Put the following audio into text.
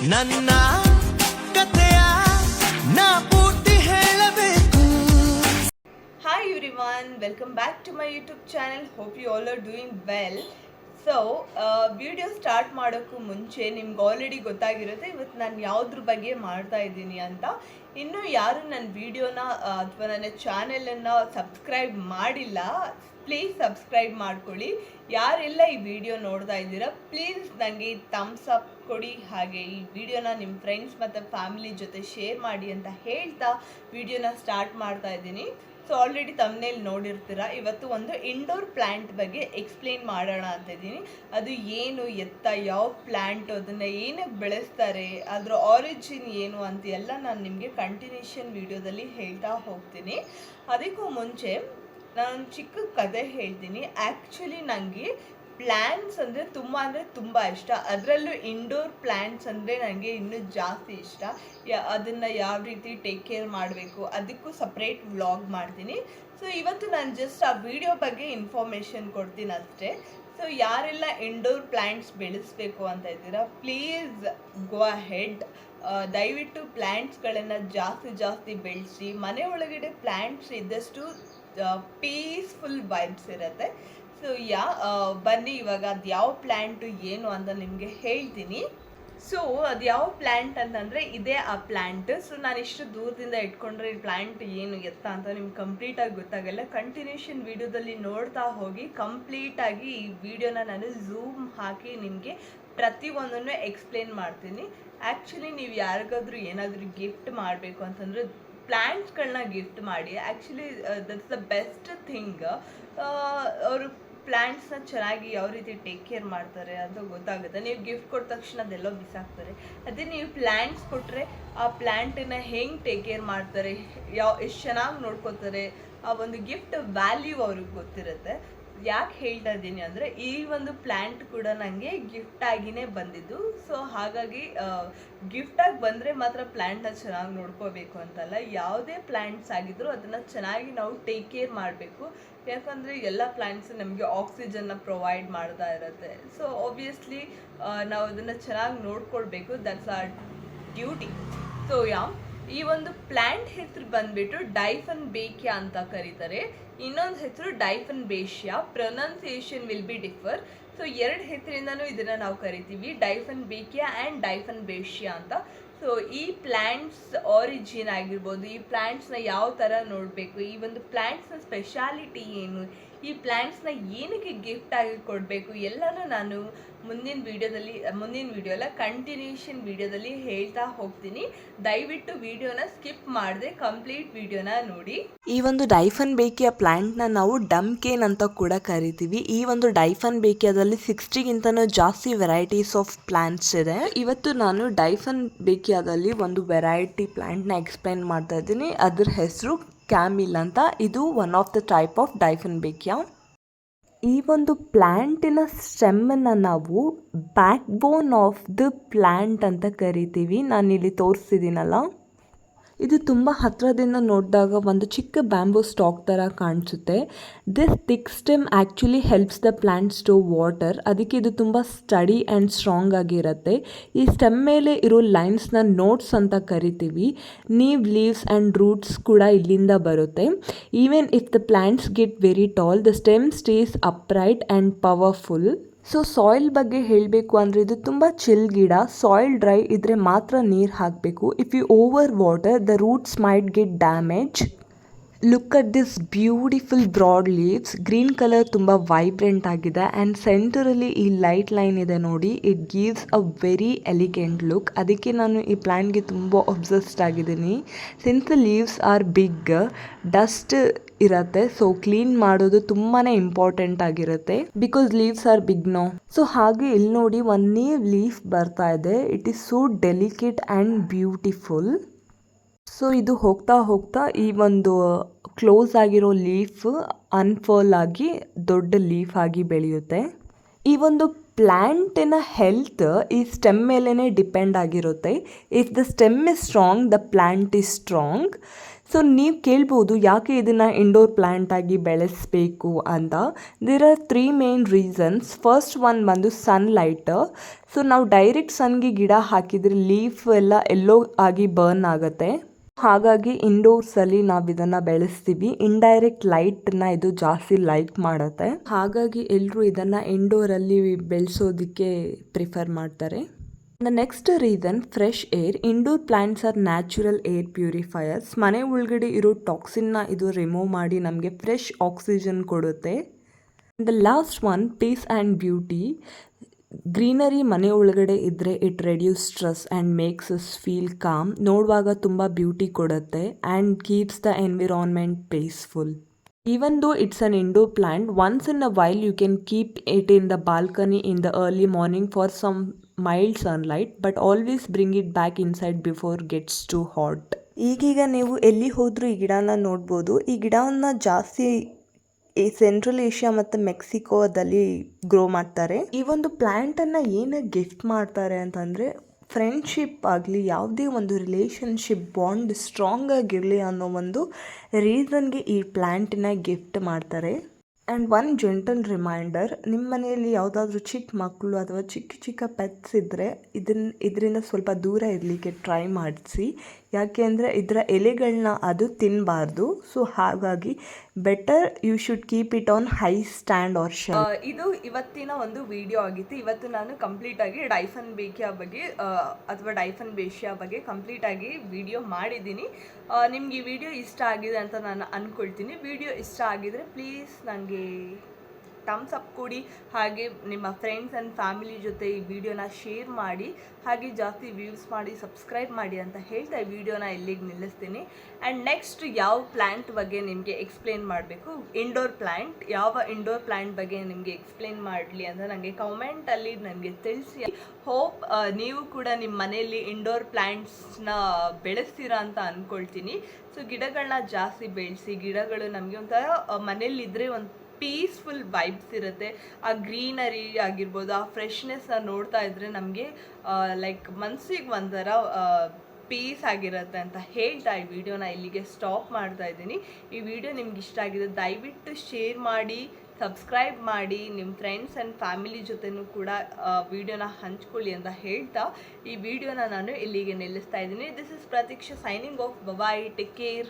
ನನ್ನ ಕಥೆಯ ನಾ ಪೂರ್ತಿ ಹೇಳಬೇಕು. Hi everyone, welcome back to my YouTube channel. Hope you all are doing well. So video start ಮಾಡೋಕ್ಕೂ ಮುಂಚೆ ನಿಮ್ಗೆ ಆಲ್ರೆಡಿ ಗೊತ್ತಾಗಿರುತ್ತೆ ಇವತ್ತು ನಾನು ಯಾವುದ್ರ ಬಗ್ಗೆ ಮಾಡ್ತಾ ಇದ್ದೀನಿ ಅಂತ. ಇನ್ನೂ ಯಾರು ನನ್ನ ವಿಡಿಯೋನ ಅಥವಾ ನನ್ನ ಚಾನೆಲನ್ನು ಸಬ್ಸ್ಕ್ರೈಬ್ ಮಾಡಿಲ್ಲ, ಪ್ಲೀಸ್ ಸಬ್ಸ್ಕ್ರೈಬ್ ಮಾಡ್ಕೊಳ್ಳಿ. ಯಾರೆಲ್ಲ ಈ ವಿಡಿಯೋ ನೋಡ್ತಾ ಇದ್ದೀರಾ ಪ್ಲೀಸ್ ನನಗೆ ಥಮ್ಸ್ ಅಪ್ ಕೊಡಿ, ಹಾಗೆ ಈ ವಿಡಿಯೋನ ನಿಮ್ಮ ಫ್ರೆಂಡ್ಸ್ ಮತ್ತು ಫ್ಯಾಮಿಲಿ ಜೊತೆ ಶೇರ್ ಮಾಡಿ ಅಂತ ಹೇಳ್ತಾ ವಿಡಿಯೋನ ಸ್ಟಾರ್ಟ್ ಮಾಡ್ತಾ ಇದ್ದೀನಿ. ಸೊ ಆಲ್ರೆಡಿ ತಮ್ಮನೇಲಿ ನೋಡಿರ್ತೀರ, ಇವತ್ತು ಒಂದು ಇಂಡೋರ್ ಪ್ಲ್ಯಾಂಟ್ ಬಗ್ಗೆ ಎಕ್ಸ್ಪ್ಲೇನ್ ಮಾಡೋಣ ಅಂತ ಇದ್ದೀನಿ. ಅದು ಏನು, ಎತ್ತ, ಯಾವ ಪ್ಲ್ಯಾಂಟ್, ಅದನ್ನು ಏನಕ್ಕೆ ಬೆಳೆಸ್ತಾರೆ, ಅದರ ಆರಿಜಿನ್ ಏನು ಅಂತ ಎಲ್ಲ ನಾನು ನಿಮಗೆ ಕಂಟಿನ್ಯೂಷನ್ ವಿಡಿಯೋದಲ್ಲಿ ಹೇಳ್ತಾ ಹೋಗ್ತೀನಿ. ಅದಕ್ಕೂ ಮುಂಚೆ ನಾನು ಚಿಕ್ಕ ಕತೆ ಹೇಳ್ತೀನಿ. ಆ್ಯಕ್ಚುಲಿ ನನಗೆ ಪ್ಲ್ಯಾಂಟ್ಸ್ ಅಂದರೆ ತುಂಬ ಇಷ್ಟ. ಅದರಲ್ಲೂ ಇಂಡೋರ್ ಪ್ಲ್ಯಾಂಟ್ಸ್ ಅಂದರೆ ನನಗೆ ಇನ್ನೂ ಜಾಸ್ತಿ ಇಷ್ಟ. ಅದನ್ನು ಯಾವ ರೀತಿ ಟೇಕ್ ಕೇರ್ ಮಾಡಬೇಕು ಅದಕ್ಕೂ ಸಪ್ರೇಟ್ ವ್ಲಾಗ್ ಮಾಡ್ತೀನಿ. ಸೊ ಇವತ್ತು ನಾನು ಜಸ್ಟ್ ಆ ವಿಡಿಯೋ ಬಗ್ಗೆ ಇನ್ಫಾರ್ಮೇಷನ್ ಕೊಡ್ತೀನಿ ಅಷ್ಟೇ. ಸೊ ಯಾರೆಲ್ಲ ಇಂಡೋರ್ ಪ್ಲ್ಯಾಂಟ್ಸ್ ಬೆಳೆಸಬೇಕು ಅಂತ ಇದ್ದೀರಾ ಪ್ಲೀಸ್ ಗೋ ಅಹೆಡ್. ದಯವಿಟ್ಟು ಪ್ಲ್ಯಾಂಟ್ಸ್ಗಳನ್ನು ಜಾಸ್ತಿ ಬೆಳೆಸಿ. ಮನೆ ಒಳಗಡೆ ಪ್ಲ್ಯಾಂಟ್ಸ್ ಇದ್ದಷ್ಟು ಪೀಸ್ಫುಲ್ ವೈಬ್ಸ್ ಇರುತ್ತೆ. ಸೊ ಬನ್ನಿ ಇವಾಗ ಅದು ಯಾವ ಪ್ಲ್ಯಾಂಟು ಏನು ಅಂತ ನಿಮಗೆ ಹೇಳ್ತೀನಿ. ಸೊ ಅದು ಯಾವ ಪ್ಲ್ಯಾಂಟ್ ಅಂತಂದರೆ ಇದೇ ಆ ಪ್ಲ್ಯಾಂಟ್. ಸೊ ನಾನು ಇಷ್ಟು ದೂರದಿಂದ ಇಟ್ಕೊಂಡ್ರೆ ಈ ಪ್ಲ್ಯಾಂಟ್ ಏನು ಎತ್ತ ಅಂತ ನಿಮ್ಗೆ ಕಂಪ್ಲೀಟಾಗಿ ಗೊತ್ತಾಗಲ್ಲ. ಕಂಟಿನ್ಯೂಷನ್ ವಿಡಿಯೋದಲ್ಲಿ ನೋಡ್ತಾ ಹೋಗಿ ಕಂಪ್ಲೀಟಾಗಿ ಈ ವಿಡಿಯೋನ ನಾನು ಝೂಮ್ ಹಾಕಿ ನಿಮಗೆ ಪ್ರತಿಯೊಂದನ್ನು ಎಕ್ಸ್ಪ್ಲೇನ್ ಮಾಡ್ತೀನಿ. ಆ್ಯಕ್ಚುಲಿ ನೀವು ಯಾರಿಗಾದ್ರೂ ಏನಾದರೂ ಗಿಫ್ಟ್ ಮಾಡಬೇಕು ಅಂತಂದರೆ ಪ್ಲ್ಯಾಂಟ್ಸ್ಗಳನ್ನ ಗಿಫ್ಟ್ ಮಾಡಿ. Actually that's the best thing. ಅವರು ಪ್ಲ್ಯಾಂಟ್ಸ್ನ ಚೆನ್ನಾಗಿ ಯಾವ ರೀತಿ ಟೇಕ್ ಕೇರ್ ಮಾಡ್ತಾರೆ ಅದು ಗೊತ್ತಾಗುತ್ತೆ. ನೀವು ಗಿಫ್ಟ್ ಕೊಟ್ಟ ತಕ್ಷಣ ಅದೆಲ್ಲೋ ಬಿಸಾಕ್ತಾರೆ. ಅದೇ ನೀವು ಪ್ಲ್ಯಾಂಟ್ಸ್ ಕೊಟ್ಟರೆ ಆ ಪ್ಲ್ಯಾಂಟನ್ನು ಹೆಂಗೆ ಟೇಕ್ ಕೇರ್ ಮಾಡ್ತಾರೆ, ಎಷ್ಟು ಚೆನ್ನಾಗಿ ನೋಡ್ಕೋತಾರೆ, ಆ ಒಂದು ಗಿಫ್ಟ್ ವ್ಯಾಲ್ಯೂ ಅವ್ರಿಗೆ ಗೊತ್ತಿರುತ್ತೆ. ಯಾಕೆ ಹೇಳ್ತಾ ಇದ್ದೀನಿ ಅಂದರೆ ಈ ಒಂದು ಪ್ಲ್ಯಾಂಟ್ ಕೂಡ ನನಗೆ ಗಿಫ್ಟಾಗಿಯೇ ಬಂದಿದ್ದು. ಸೊ ಹಾಗಾಗಿ ಗಿಫ್ಟಾಗಿ ಬಂದರೆ ಮಾತ್ರ ಪ್ಲ್ಯಾಂಟ್ನ ಚೆನ್ನಾಗಿ ನೋಡ್ಕೋಬೇಕು ಅಂತಲ್ಲ, ಯಾವುದೇ ಪ್ಲ್ಯಾಂಟ್ಸ್ ಆಗಿದ್ರೂ ಅದನ್ನು ಚೆನ್ನಾಗಿ ನಾವು ಟೇಕ್ ಕೇರ್ ಮಾಡಬೇಕು. ಯಾಕಂದರೆ ಎಲ್ಲ ಪ್ಲ್ಯಾಂಟ್ಸ್ ನಮಗೆ ಆಕ್ಸಿಜನ್ನ ಪ್ರೊವೈಡ್ ಮಾಡ್ತಾ ಇರುತ್ತೆ. ಸೊ ಆಬ್ವಿಯಸ್ಲಿ ನಾವು ಅದನ್ನು ಚೆನ್ನಾಗಿ ನೋಡ್ಕೊಳ್ಬೇಕು. That's R duty. ಸೊ ಈ ಒಂದು ಪ್ಲ್ಯಾಂಟ್ ಹೆಸರು ಬಂದ್ಬಿಟ್ಟು ಡೈಫನ್ಬೇಕಿಯಾ ಅಂತ ಕರೀತಾರೆ. ಇನ್ನೊಂದು ಹೆಸರು dieffenbachia. Pronunciation will be differ. So ಎರಡು ಹೆಸರಿಂದನೂ ಇದನ್ನು ನಾವು ಕರಿತೀವಿ, ಡೈಫನ್ಬೇಕಿಯಾ ಆ್ಯಂಡ್ ಡೈಫನ್ಬೇಷಿಯಾ ಅಂತ. ಸೊ ಈ ಪ್ಲ್ಯಾಂಟ್ಸ್ ಆರಿಜಿನ್ ಆಗಿರ್ಬೋದು, ಈ ಪ್ಲ್ಯಾಂಟ್ಸ್ನ ಯಾವ ಥರ ನೋಡಬೇಕು, ಈ ಒಂದು ಪ್ಲ್ಯಾಂಟ್ಸ್ನ ಸ್ಪೆಷಾಲಿಟಿ ಏನು, ಈ ಪ್ಲ್ಯಾಂಟ್ಸ್ನ ಏನಕ್ಕೆ ಗಿಫ್ಟ್ ಆಗಿ ಕೊಡಬೇಕು ಎಲ್ಲನೂ ನಾನು ಮುಂದಿನ ವಿಡಿಯೋ ಅಲ್ಲ ಕಂಟಿನ್ಯೂಷನ್ ವಿಡಿಯೋದಲ್ಲಿ ಹೇಳ್ತಾ ಹೋಗ್ತೀನಿ. ದಯವಿಟ್ಟು ವಿಡಿಯೋನ ಸ್ಕಿಪ್ ಮಾಡದೆ ಕಂಪ್ಲೀಟ್ ವಿಡಿಯೋನ ನೋಡಿ. ಈ ಒಂದು ಡೈಫನ್ಬೇಕಿಯಾ ಪ್ಲ್ಯಾಂಟ್ನ ನಾವು ಡಂಕೇನ್ ಅಂತ ಕೂಡ ಕರಿತೀವಿ. ಈ ಒಂದು ಡೈಫನ್ಬೇಕಿಯಾದಲ್ಲಿ 60ಗಿಂತನೂ ಜಾಸ್ತಿ ವೆರೈಟೀಸ್ ಆಫ್ ಪ್ಲ್ಯಾಂಟ್ಸ್ ಇದೆ. ಇವತ್ತು ನಾನು ಡೈಫನ್ಬೇಕಿಯಾದಲ್ಲಿ ಒಂದು ವೆರೈಟಿ ಪ್ಲ್ಯಾಂಟ್ನ ಎಕ್ಸ್ಪ್ಲೈನ್ ಮಾಡ್ತಾ ಇದ್ದೀನಿ. ಅದ್ರ ಹೆಸರು ಕ್ಯಾಮಿಲ್ ಅಂತ. ಇದು one of the type of dieffenbachia. ಈ ಒಂದು ಪ್ಲ್ಯಾಂಟಿನ ಸ್ಟೆಮ್ಮನ್ನು ನಾವು backbone of the plant ಅಂತ ಕರಿತೀವಿ. ನಾನಿಲ್ಲಿ ತೋರಿಸ್ತಿದ್ದೀನಲ್ಲ, ಇದು ತುಂಬ ಹತ್ತಿರದಿಂದ ನೋಡಿದಾಗ ಒಂದು ಚಿಕ್ಕ ಬ್ಯಾಂಬೂ ಸ್ಟಾಕ್ ಥರ ಕಾಣಿಸುತ್ತೆ. This thick stem actually helps the plant store water. ಅದಕ್ಕೆ ಇದು ತುಂಬ ಸ್ಟಡಿ ಆ್ಯಂಡ್ ಸ್ಟ್ರಾಂಗ್ ಆಗಿರುತ್ತೆ. ಈ ಸ್ಟೆಮ್ ಮೇಲೆ ಇರೋ ಲೈನ್ಸ್ನ ನೋಟ್ಸ್ ಅಂತ ಕರಿತೀವಿ. ಲೀವ್ಸ್ ಆ್ಯಂಡ್ ರೂಟ್ಸ್ ಕೂಡ ಇಲ್ಲಿಂದ ಬರುತ್ತೆ. Even if the plants get very tall, the stem stays upright and powerful. So soil ಬಗ್ಗೆ ಹೇಳಬೇಕು ಅಂದರೆ ಇದು ತುಂಬ ಚಿಲ್ ಗಿಡ. ಸಾಯಿಲ್ ಡ್ರೈ ಇದ್ದರೆ ಮಾತ್ರ ನೀರು ಹಾಕಬೇಕು. If you over water the roots might get damage. Look at this beautiful broad leaves. Green colour ತುಂಬ ವೈಬ್ರೆಂಟ್ ಆಗಿದೆ ಆ್ಯಂಡ್ ಸೆಂಟರಲ್ಲಿ ಈ ಲೈಟ್ ಲೈನ್ ಇದೆ ನೋಡಿ. It gives a very elegant look. ಅದಕ್ಕೆ ನಾನು ಈ ಪ್ಲ್ಯಾಂಟ್ಗೆ ತುಂಬ ಅಬ್ಸಸ್ಡ್ ಆಗಿದ್ದೀನಿ. Since the leaves are big, dust ಇರುತ್ತೆ. ಸೊ ಕ್ಲೀನ್ ಮಾಡೋದು ತುಂಬಾ ಇಂಪಾರ್ಟೆಂಟ್ ಆಗಿರುತ್ತೆ ಬಿಕಾಸ್ ಲೀವ್ಸ್ ಆರ್ ಬಿಗ್ ನೋ. ಸೊ ಹಾಗೆ ಇಲ್ಲಿ ನೋಡಿ ಒಂದೇ ಲೀಫ್ ಬರ್ತಾ ಇದೆ. It is so delicate and beautiful. So ಇದು ಹೋಗ್ತಾ ಈ ಒಂದು ಕ್ಲೋಸ್ ಆಗಿರೋ ಲೀಫ್ ಅನ್ಫರ್ಲ್ ಆಗಿ ದೊಡ್ಡ ಲೀಫ್ ಆಗಿ ಬೆಳೆಯುತ್ತೆ. ಈ ಒಂದು ಪ್ಲ್ಯಾಂಟಿನ ಹೆಲ್ತ್ ಈ ಸ್ಟೆಮ್ ಮೇಲೇ ಡಿಪೆಂಡ್ ಆಗಿರುತ್ತೆ. If the stem is strong the plant is strong. So ನೀವು ಕೇಳ್ಬೋದು ಯಾಕೆ ಇದನ್ನು ಇಂಡೋರ್ ಪ್ಲ್ಯಾಂಟ್ ಆಗಿ ಬೆಳೆಸಬೇಕು ಅಂತ. There are 3 main reasons. First one ಬಂದು ಸನ್ಲೈಟ್. ಸೊ ನಾವು ಡೈರೆಕ್ಟ್ ಸನ್ಗೆ ಗಿಡ ಹಾಕಿದರೆ ಲೀಫ್ ಎಲ್ಲ ಎಲ್ಲೋ ಆಗಿ ಬರ್ನ್ ಆಗುತ್ತೆ. ಹಾಗಾಗಿ ಇಂಡೋರ್ಸಲ್ಲಿ ನಾವು ಇದನ್ನು ಬೆಳೆಸ್ತೀವಿ. ಇಂಡೈರೆಕ್ಟ್ ಲೈಟನ್ನ ಇದು ಜಾಸ್ತಿ ಲೈಕ್ ಮಾಡುತ್ತೆ. ಹಾಗಾಗಿ ಎಲ್ಲರೂ ಇದನ್ನು ಇಂಡೋರಲ್ಲಿ ಬೆಳೆಸೋದಕ್ಕೆ ಪ್ರಿಫರ್ ಮಾಡ್ತಾರೆ. The next reason fresh air. Indoor plants are natural air purifiers. ಮನೆ ಒಳಗಡೆ ಇರೋ ಟಾಕ್ಸಿನ್ನ ಇದು ರಿಮೂವ್ ಮಾಡಿ ನಮಗೆ ಫ್ರೆಶ್ ಆಕ್ಸಿಜನ್ ಕೊಡುತ್ತೆ. The last one peace and beauty. Greenery ಮನೆ ಒಳಗಡೆ ಇದ್ದರೆ it reduce stress and makes us feel calm. ನೋಡುವಾಗ ತುಂಬ ಬ್ಯೂಟಿ ಕೊಡುತ್ತೆ and keeps the environment peaceful. Even though it's an indoor plant, once in a while you can keep it in the balcony in the early morning for some mild sunlight, but always bring it back inside before it gets too hot. ಈಗೀಗ ನೀವು ಎಲ್ಲಿ ಹೋದರೂ ಈ ಗಿಡನ ನೋಡ್ಬೋದು. ಈ ಗಿಡವನ್ನು ಜಾಸ್ತಿ ಈ ಸೆಂಟ್ರಲ್ ಏಷ್ಯಾ ಮತ್ತು ಮೆಕ್ಸಿಕೋದಲ್ಲಿ ಗ್ರೋ ಮಾಡ್ತಾರೆ. ಈ ಒಂದು ಪ್ಲ್ಯಾಂಟನ್ನು ಏನಕ್ಕೆ ಗಿಫ್ಟ್ ಮಾಡ್ತಾರೆ ಅಂತಂದರೆ, ಫ್ರೆಂಡ್ಶಿಪ್ ಆಗಲಿ ಯಾವುದೇ ಒಂದು ರಿಲೇಷನ್ಶಿಪ್ ಬಾಂಡ್ ಸ್ಟ್ರಾಂಗ್ ಆಗಿರಲಿ ಅನ್ನೋ ಒಂದು ರೀಸನ್ಗೆ ಈ ಪ್ಲ್ಯಾಂಟನ್ನ ಗಿಫ್ಟ್ ಮಾಡ್ತಾರೆ. ಆ್ಯಂಡ್ ಒನ್ ಜೆಂಟಲ್ ರಿಮೈಂಡರ್, ನಿಮ್ಮ ಮನೆಯಲ್ಲಿ ಯಾವುದಾದ್ರೂ ಚಿಕ್ಕ ಮಕ್ಕಳು ಅಥವಾ ಚಿಕ್ಕ ಚಿಕ್ಕ ಪೆಟ್ಸ್ ಇದ್ದರೆ ಇದರಿಂದ ಸ್ವಲ್ಪ ದೂರ ಇರಲಿಕ್ಕೆ ಟ್ರೈ ಮಾಡಿಸಿ. ಯಾಕೆ ಅಂದರೆ ಇದರ ಎಲೆಗಳನ್ನ ಅದು ತಿನ್ನಬಾರ್ದು. ಸೊ ಹಾಗಾಗಿ better you should keep it on high stand or shelf. ಇದು ಇವತ್ತಿನ ಒಂದು ವಿಡಿಯೋ ಆಗಿತ್ತು. ಇವತ್ತು ನಾನು ಕಂಪ್ಲೀಟಾಗಿ ಡೈಫನ್ ಬೇಕಿಯಾ ಬಗ್ಗೆ ಅಥವಾ ಡೈಫನ್ ಬೇಷಿಯಾ ಬಗ್ಗೆ ಕಂಪ್ಲೀಟಾಗಿ ವಿಡಿಯೋ ಮಾಡಿದ್ದೀನಿ. ನಿಮ್ಗೆ ಈ ವಿಡಿಯೋ ಇಷ್ಟ ಆಗಿದೆ ಅಂತ ನಾನು ಅಂದ್ಕೊಳ್ತೀನಿ. ವಿಡಿಯೋ ಇಷ್ಟ ಆಗಿದರೆ ಪ್ಲೀಸ್ ನನಗೆ ಥಮ್ಸ್ ಅಪ್ ಕೊಡಿ. ಹಾಗೆ ನಿಮ್ಮ ಫ್ರೆಂಡ್ಸ್ ಆ್ಯಂಡ್ ಫ್ಯಾಮಿಲಿ ಜೊತೆ ಈ ವಿಡಿಯೋನ ಶೇರ್ ಮಾಡಿ. ಹಾಗೆ ಜಾಸ್ತಿ ವ್ಯೂಸ್ ಮಾಡಿ, ಸಬ್ಸ್ಕ್ರೈಬ್ ಮಾಡಿ ಅಂತ ಹೇಳ್ತಾ ಈ ವಿಡಿಯೋನ ಇಲ್ಲಿಗೆ ನಿಲ್ಲಿಸ್ತೀನಿ. ಆ್ಯಂಡ್ ನೆಕ್ಸ್ಟ್ ಯಾವ ಪ್ಲ್ಯಾಂಟ್ ಬಗ್ಗೆ ನಿಮಗೆ ಎಕ್ಸ್ಪ್ಲೇನ್ ಮಾಡಬೇಕು, ಇಂಡೋರ್ ಪ್ಲ್ಯಾಂಟ್, ಯಾವ ಇಂಡೋರ್ ಪ್ಲ್ಯಾಂಟ್ ಬಗ್ಗೆ ನಿಮಗೆ ಎಕ್ಸ್ಪ್ಲೇನ್ ಮಾಡಲಿ ಅಂತ ನನಗೆ ಕಮೆಂಟಲ್ಲಿ ನನಗೆ ತಿಳಿಸಿ. ಹೋಪ್ ನೀವು ಕೂಡ ನಿಮ್ಮ ಮನೆಯಲ್ಲಿ ಇಂಡೋರ್ ಪ್ಲ್ಯಾಂಟ್ಸ್ನ ಬೆಳೆಸ್ತೀರಾ ಅಂತ ಅಂದ್ಕೊಳ್ತೀನಿ. ಸೊ ಗಿಡಗಳನ್ನ ಜಾಸ್ತಿ ಬೆಳೆಸಿ. ಗಿಡಗಳು ನಮಗೆ ಒಂಥರ ಮನೇಲಿದ್ದರೆ ಒಂದು ಪೀಸ್ಫುಲ್ ವೈಬ್ಸ್ ಇರುತ್ತೆ. ಆ ಗ್ರೀನರಿ ಆಗಿರ್ಬೋದು, ಆ ಫ್ರೆಶ್ನೆಸ್ನ ನೋಡ್ತಾ ಇದ್ದರೆ ನಮಗೆ ಲೈಕ್ ಮನಸ್ಸಿಗೆ ಒಂಥರ ಪೀಸ್ ಆಗಿರುತ್ತೆ ಅಂತ ಹೇಳ್ತಾ ಈ ವಿಡಿಯೋನ ಇಲ್ಲಿಗೆ ಸ್ಟಾಪ್ ಮಾಡ್ತಾ ಇದ್ದೀನಿ. ಈ ವಿಡಿಯೋ ನಿಮ್ಗೆ ಇಷ್ಟ ಆಗಿದೆ ದಯವಿಟ್ಟು ಶೇರ್ ಮಾಡಿ, ಸಬ್ಸ್ಕ್ರೈಬ್ ಮಾಡಿ, ನಿಮ್ಮ ಫ್ರೆಂಡ್ಸ್ ಆ್ಯಂಡ್ ಫ್ಯಾಮಿಲಿ ಜೊತೆನೂ ಕೂಡ ವಿಡಿಯೋನ ಹಂಚ್ಕೊಳ್ಳಿ ಅಂತ ಹೇಳ್ತಾ ಈ ವಿಡಿಯೋನ ನಾನು ಇಲ್ಲಿಗೆ ನಿಲ್ಲಿಸ್ತಾ ಇದ್ದೀನಿ. This is Pratiksha signing off. Bye, take care.